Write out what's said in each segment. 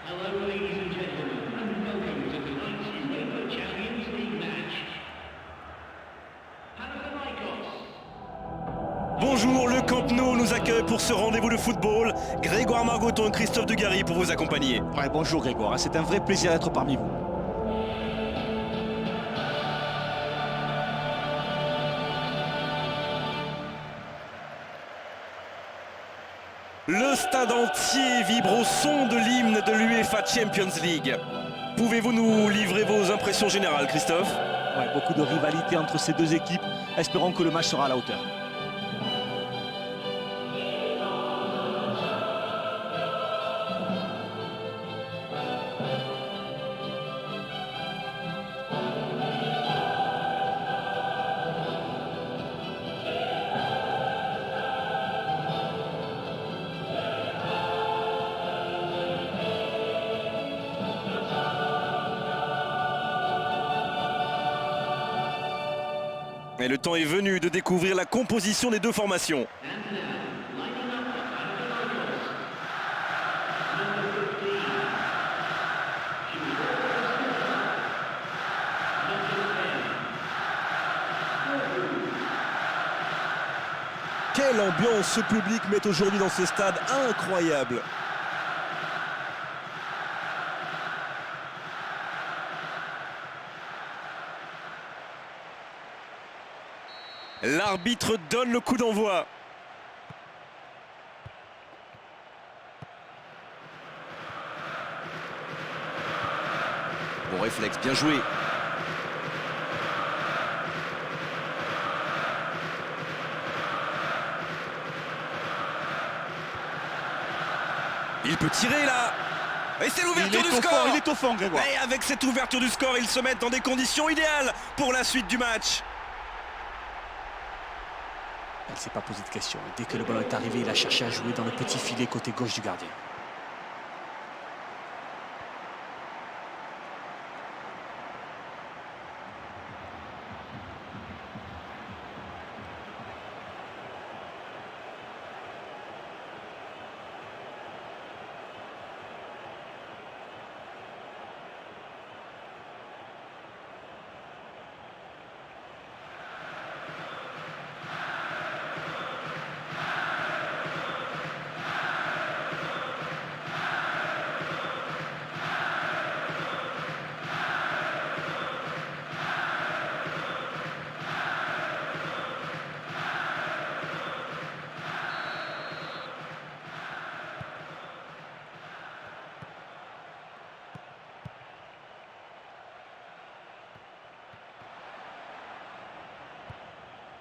Hello, ladies and gentlemen, and welcome to tonight's UEFA Champions League match. Panathinaikos. Bonjour, le Camp Nou nous accueille pour ce rendez-vous de football. Grégoire Margoton et Christophe Dugarry pour vous accompagner. Ouais, bonjour Grégoire, c'est un vrai plaisir d'être parmi vous. Le stade entier vibre au son de l'hymne de l'UEFA Champions League. Pouvez-vous nous livrer vos impressions générales, Christophe? Ouais, beaucoup de rivalité entre ces deux équipes. Espérons que le match sera à la hauteur. Et le temps est venu de découvrir la composition des deux formations. And now, lining up for Panathinaikos. Number 15. Hugo Silva. Number 10. Quelle ambiance ce public met aujourd'hui dans ce stade incroyable. L'arbitre donne le coup d'envoi. Bon réflexe, bien joué. Il peut tirer là. Et c'est l'ouverture du score. Il est au fond, Grégoire. Et avec cette ouverture du score, ils se mettent dans des conditions idéales pour la suite du match. Elle ne s'est pas posé de questions. Dès que le ballon est arrivé, il a cherché à jouer dans le petit filet côté gauche du gardien.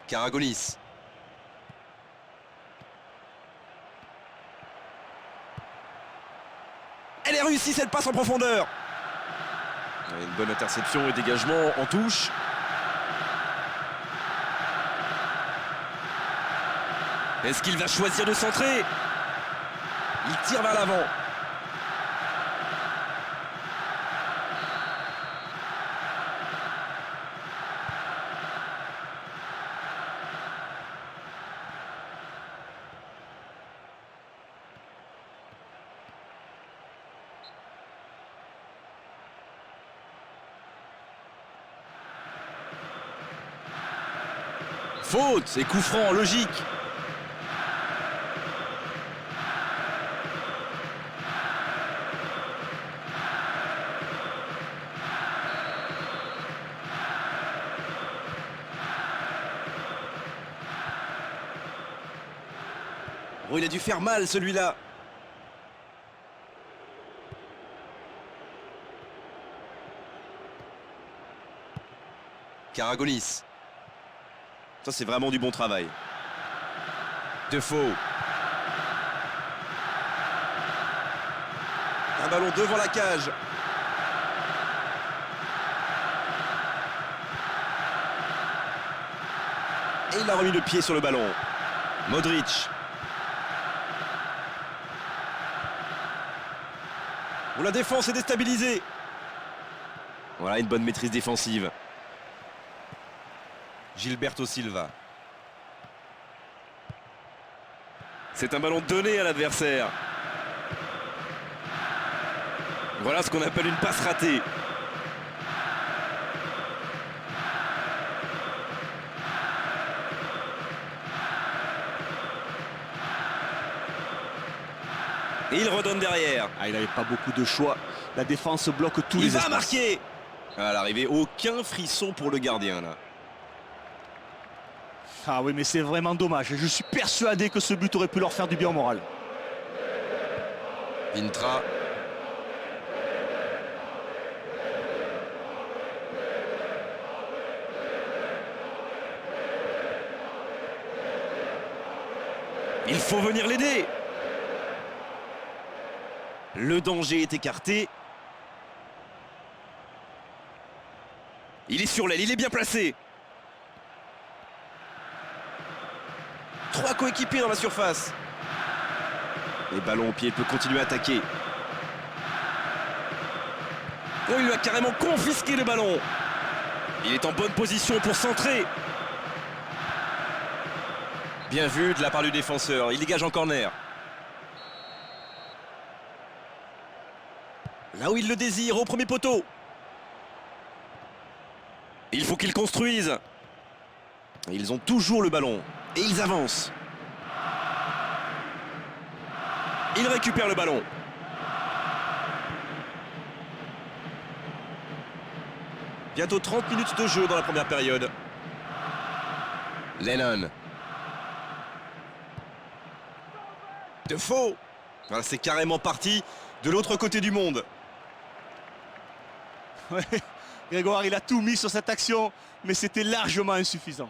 Karagolis. Elle est réussie cette passe en profondeur. Une bonne interception et dégagement en touche. Est-ce qu'il va choisir de centrer? Il tire vers l'avant. Faute et coup franc, logique. Oh, il a dû faire mal celui-là. Karagolis. Ça, c'est vraiment du bon travail. Defoe. Un ballon devant la cage. Et il a remis le pied sur le ballon. Modric. Où la défense est déstabilisée. Voilà une bonne maîtrise défensive. Gilberto Silva. C'est un ballon donné à l'adversaire. Voilà ce qu'on appelle une passe ratée. Et il redonne derrière. Ah, il n'avait pas beaucoup de choix. La défense bloque tous Il les va espaces. marquer. À l'arrivée, aucun frisson pour le gardien là. Ah oui, mais c'est vraiment dommage. Je suis persuadé que ce but aurait pu leur faire du bien au moral. Vintra. Il faut venir l'aider. Le danger est écarté. Il est sur l'aile, il est bien placé. 3 coéquipiers dans la surface. Les ballons au pied, il peut continuer à attaquer. Oh, il lui a carrément confisqué le ballon. Il est en bonne position pour centrer. Bien vu de la part du défenseur, il dégage en corner. Là où il le désire, au premier poteau. Il faut qu'ils construisent. Ils ont toujours le ballon. Et ils avancent. Ils récupèrent le ballon. Bientôt 30 minutes de jeu dans la première période. Lennon. Defoe. Voilà, c'est carrément parti de l'autre côté du monde. Ouais, Grégoire, il a tout mis sur cette action, mais c'était largement insuffisant.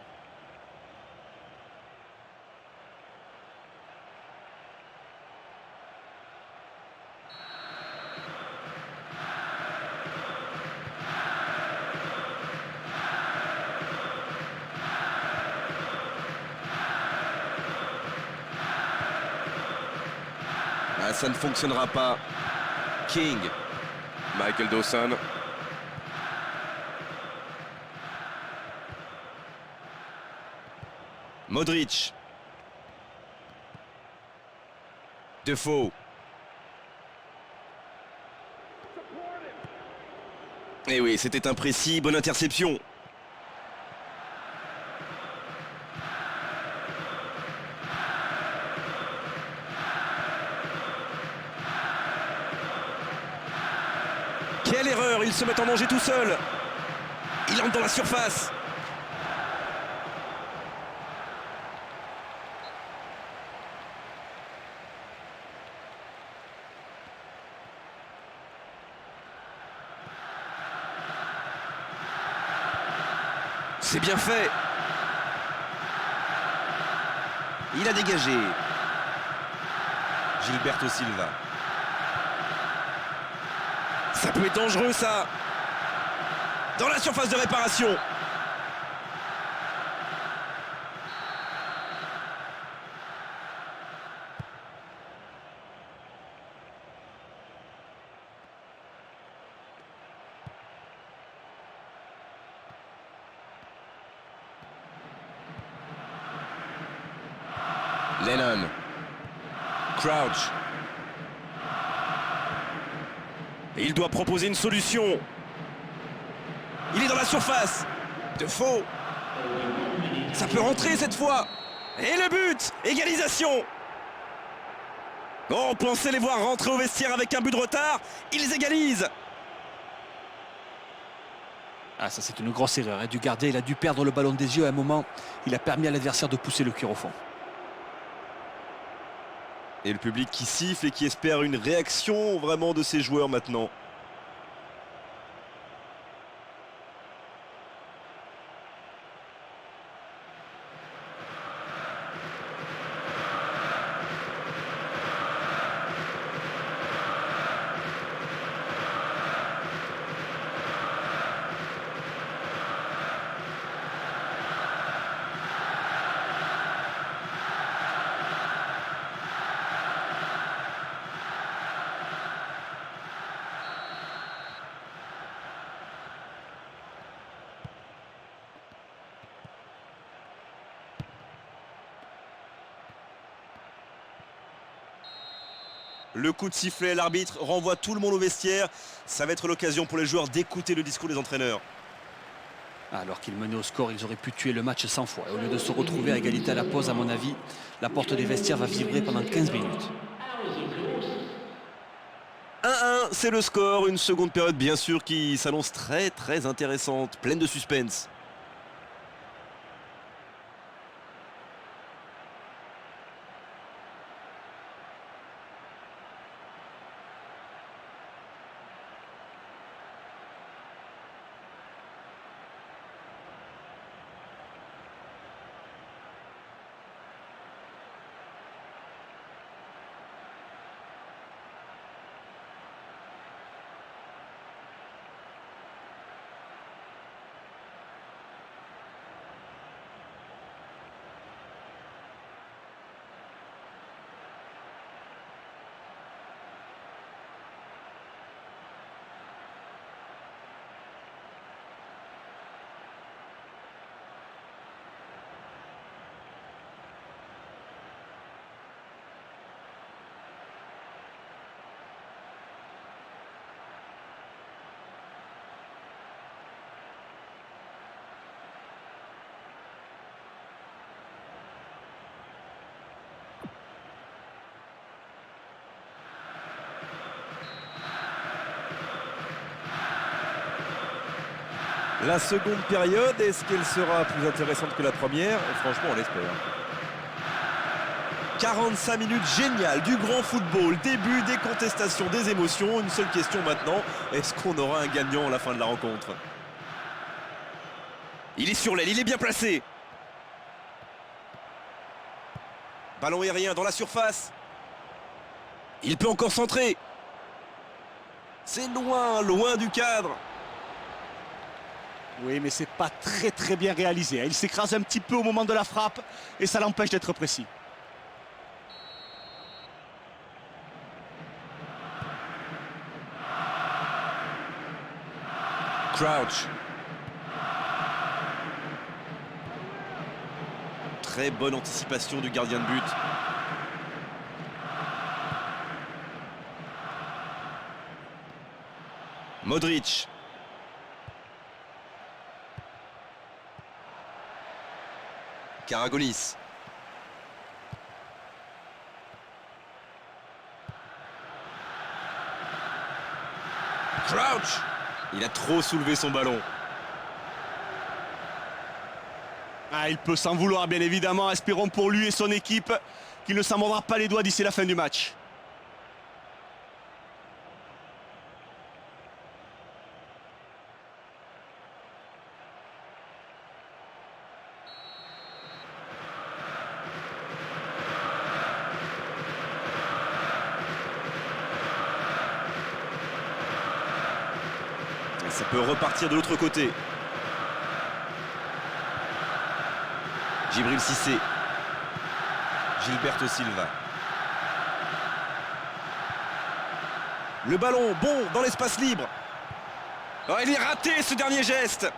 Ah, ça ne fonctionnera pas. King. Michael Dawson. Modric. Defoe. Eh oui, c'était imprécis, bonne interception. Quelle erreur, il se met en danger tout seul. Il entre dans la surface. C'est bien fait. Il a dégagé. Gilberto Silva. Ça peut être dangereux, ça. Dans la surface de réparation. Lennon. Crouch. Et il doit proposer une solution. Il est dans la surface. Defoe. Ça peut rentrer cette fois. Et le but. Égalisation. Oh, on pensait les voir rentrer au vestiaire avec un but de retard. Ils égalisent. Ah, ça c'est une grosse erreur hein, du gardien. Il a dû perdre le ballon des yeux à un moment. Il a permis à l'adversaire de pousser le cuir au fond. Et le public qui siffle et qui espère une réaction vraiment de ces joueurs maintenant. Le coup de sifflet, l'arbitre renvoie tout le monde au vestiaire. Ça va être l'occasion pour les joueurs d'écouter le discours des entraîneurs. Alors qu'ils menaient au score, ils auraient pu tuer le match 100 fois. Et au lieu de se retrouver à égalité à la pause, à mon avis, la porte des vestiaires va vibrer pendant 15 minutes. 1-1, c'est le score. Une seconde période, bien sûr, qui s'annonce très intéressante, pleine de suspense. La seconde période, est-ce qu'elle sera plus intéressante que la première? Franchement, on l'espère. 45 minutes géniales, du grand football, début des contestations, des émotions. Une seule question maintenant, est-ce qu'on aura un gagnant à la fin de la rencontre? Il est sur l'aile, il est bien placé. Ballon aérien dans la surface. Il peut encore centrer. C'est loin du cadre. Oui, mais c'est pas très bien réalisé. Il s'écrase un petit peu au moment de la frappe et ça l'empêche d'être précis. Crouch. Très bonne anticipation du gardien de but. Modric. Karagolis. Crouch. Il a trop soulevé son ballon. Ah, il peut s'en vouloir, bien évidemment. Espérons pour lui et son équipe qu'il ne s'en mordra pas les doigts d'ici la fin du match. Ça peut repartir de l'autre côté. Djibril Cissé. Gilberto Silva. Le ballon, bon, dans l'espace libre. Oh, il est raté ce dernier geste.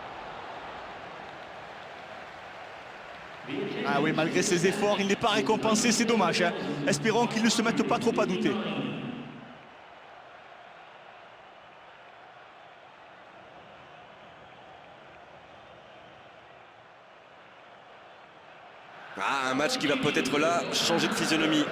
Ah oui, malgré ses efforts, il n'est pas récompensé, c'est dommage. Espérons qu'il ne se mette pas trop à douter. Ah, un match qui va peut-être là changer de physionomie.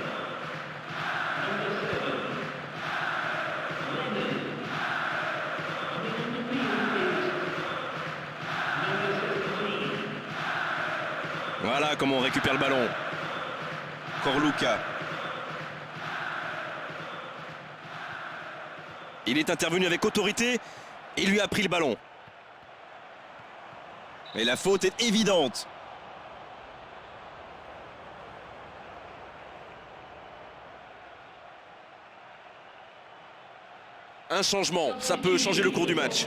Voilà comment on récupère le ballon. Corluka. Il est intervenu avec autorité et lui a pris le ballon. Et la faute est évidente. Un changement, ça peut changer le cours du match.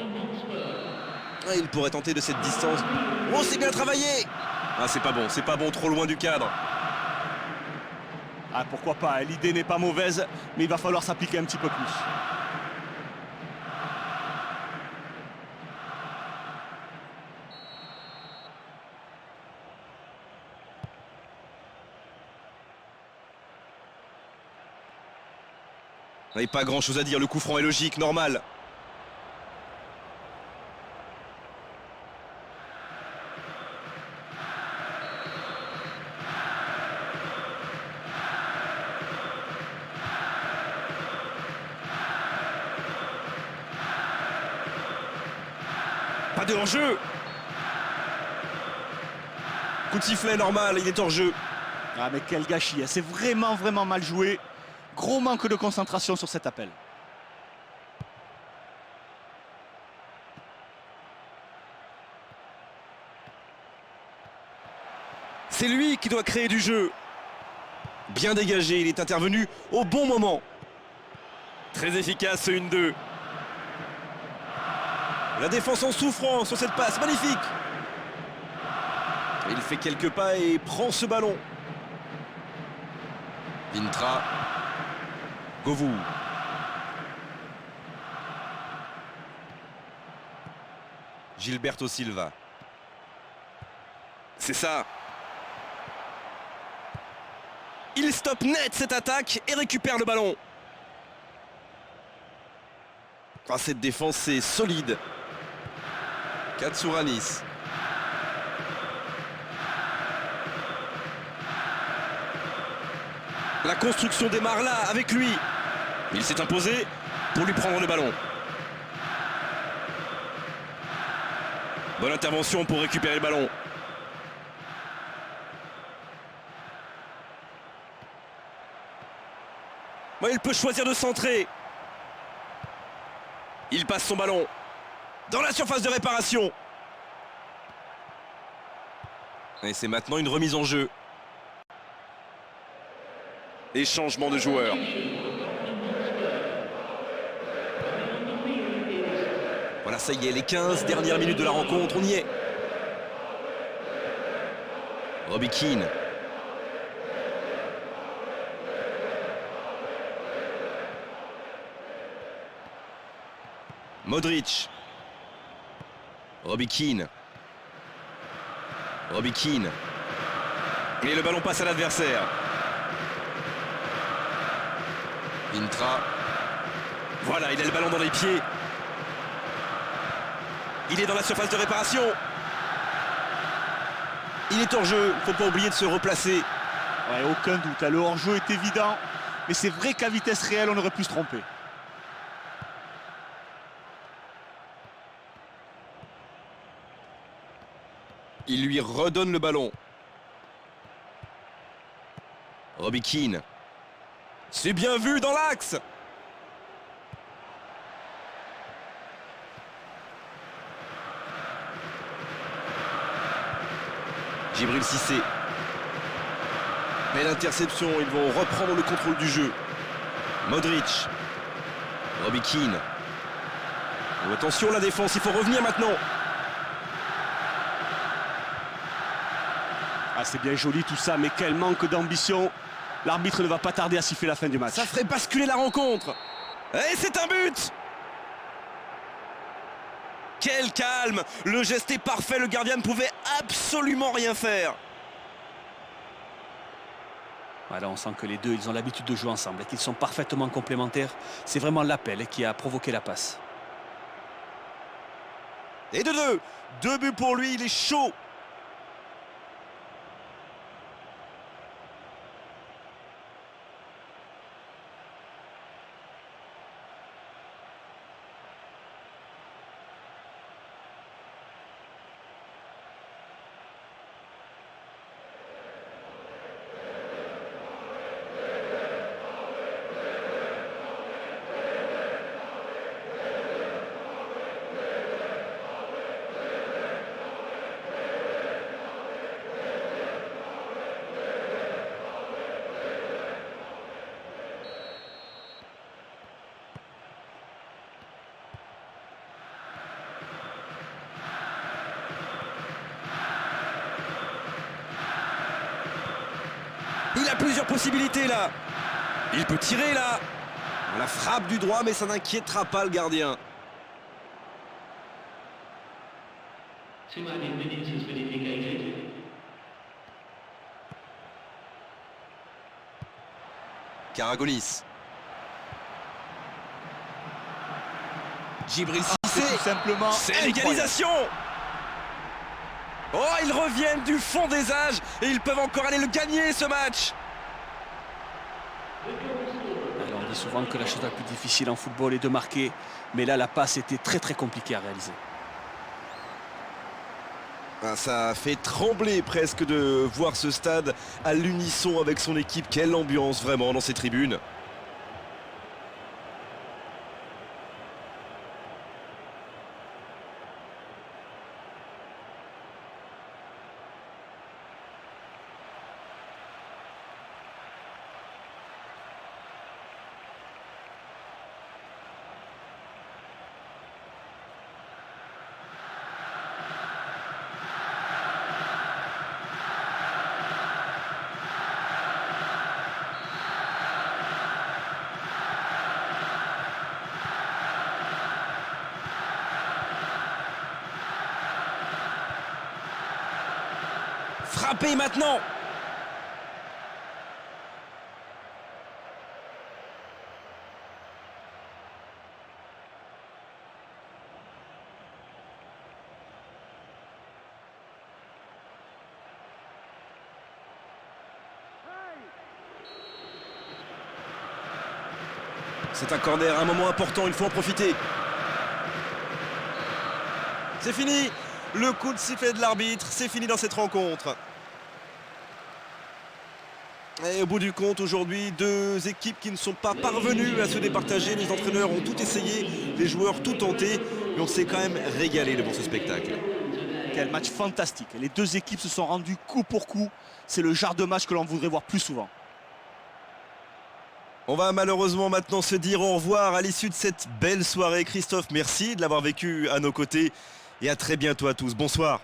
Ah, il pourrait tenter de cette distance. Oh, c'est bien travaillé. Ah, c'est pas bon, trop loin du cadre. Ah, pourquoi pas, l'idée n'est pas mauvaise, mais il va falloir s'appliquer un petit peu plus. Et pas grand chose à dire, le coup franc est logique, normal. Pas de hors-jeu. Coup de sifflet normal, il est hors jeu. Ah mais quel gâchis, hein. C'est vraiment mal joué. Gros manque de concentration sur cet appel. C'est lui qui doit créer du jeu. Bien dégagé, il est intervenu au bon moment. Très efficace ce 1-2. La défense en souffrance sur cette passe, magnifique. Il fait quelques pas et prend ce ballon. Vintra. Govou. Gilberto Silva. C'est ça. Il stoppe net cette attaque et récupère le ballon. Ah, cette défense est solide. Katsouranis. La construction démarre là avec lui. Il s'est imposé pour lui prendre le ballon. Bonne intervention pour récupérer le ballon. Bon, il peut choisir de centrer. Il passe son ballon dans la surface de réparation. Et c'est maintenant une remise en jeu. Et changement de joueur. Voilà, ça y est, les 15 dernières minutes de la rencontre, on y est. Robbie Keane. Modric. Robbie Keane. Robbie Keane. Et le ballon passe à l'adversaire. Vintra. Voilà, il a le ballon dans les pieds. Il est dans la surface de réparation. Il est hors jeu, il ne faut pas oublier de se replacer. Ouais, aucun doute, le hors-jeu est évident. Mais c'est vrai qu'à vitesse réelle, on aurait pu se tromper. Il lui redonne le ballon. Robbie Keane. C'est bien vu dans l'axe. Djibril Cissé. Belle interception, ils vont reprendre le contrôle du jeu. Modric. Robbie Keane. Oh, attention la défense, il faut revenir maintenant. Ah, c'est bien joli tout ça, mais quel manque d'ambition. L'arbitre ne va pas tarder à siffler la fin du match. Ça ferait basculer la rencontre. Et c'est un but. Quel calme. Le geste est parfait, le gardien ne pouvait absolument rien faire. Voilà, on sent que les deux, ils ont l'habitude de jouer ensemble et qu'ils sont parfaitement complémentaires. C'est vraiment l'appel qui a provoqué la passe. Et de deux. 2 buts pour lui, il est chaud. Il a plusieurs possibilités là. Il peut tirer là. La frappe du droit, mais ça n'inquiétera pas le gardien. 2 added minutes has been indicated. Karagonis. Djibril C'est Cissé. tout simplement C'est incroyable. l'égalisation. Oh, ils reviennent du fond des âges et ils peuvent encore aller le gagner ce match. Alors, on dit souvent que la chose la plus difficile en football est de marquer, mais là la passe était très très compliquée à réaliser. Ah, ça fait trembler presque de voir ce stade à l'unisson avec son équipe. Quelle ambiance vraiment dans ces tribunes. Frappez maintenant. C'est un corner, un moment important, il faut en profiter. C'est fini. Le coup de sifflet de l'arbitre, c'est fini dans cette rencontre. Et au bout du compte, aujourd'hui, deux équipes qui ne sont pas parvenues à se départager. Les entraîneurs ont tout essayé, les joueurs tout tenté, mais on s'est quand même régalé devant ce spectacle. Quel match fantastique. Les deux équipes se sont rendues coup pour coup. C'est le genre de match que l'on voudrait voir plus souvent. On va malheureusement maintenant se dire au revoir à l'issue de cette belle soirée. Christophe, merci de l'avoir vécu à nos côtés. Et à très bientôt à tous. Bonsoir.